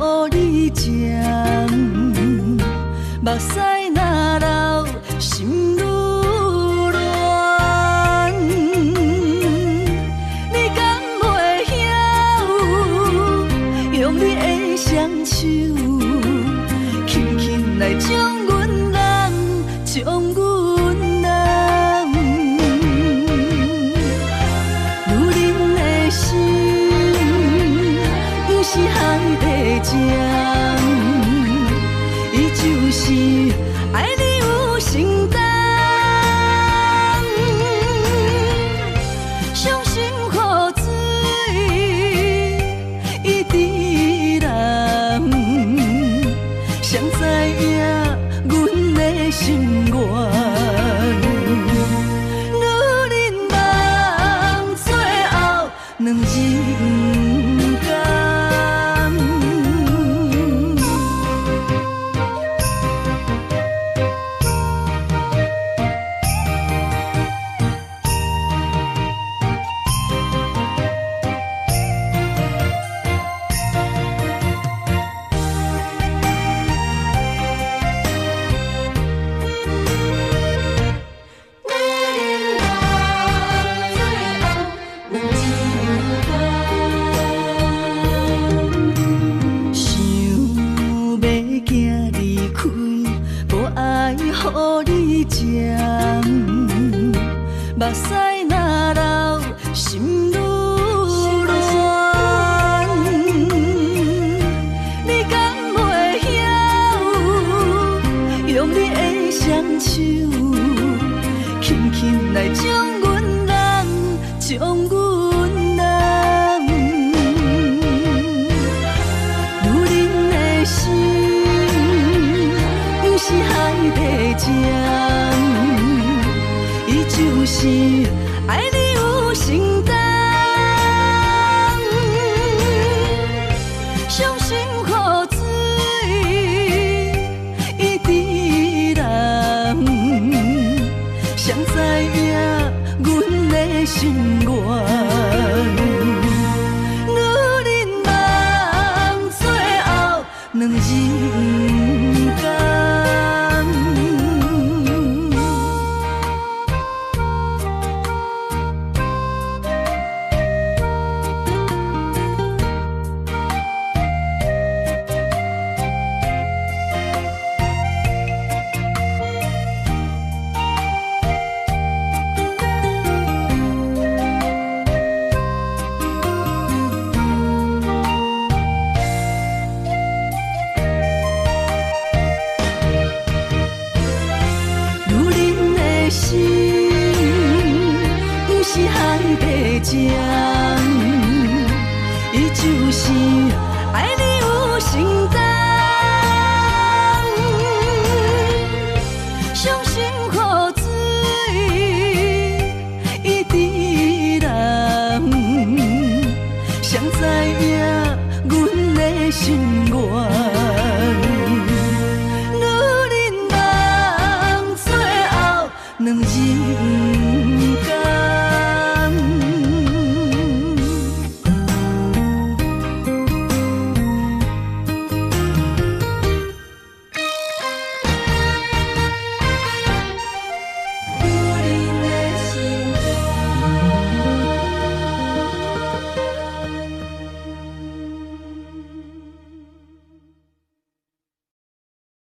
予你食，目屎若流，心愈乱。你敢袂晓，用你的双手，轻轻来将阮人，将阮人，女人的心，不是海底针，伊就是爱你有承担。伤心雨水，伊滴人，谁知影阮的心愿？女人梦，最后两人甘。目屎若流，心愈乱。你敢袂晓，用你的双手，轻轻来将阮人，将阮人。女人的心，不是海底针。伊就是爱你有承担，伤心雨水，伊滴人，谁知影阮的心愿？女人梦，最后两人甘。心不是海底针，伊就是爱你有承担。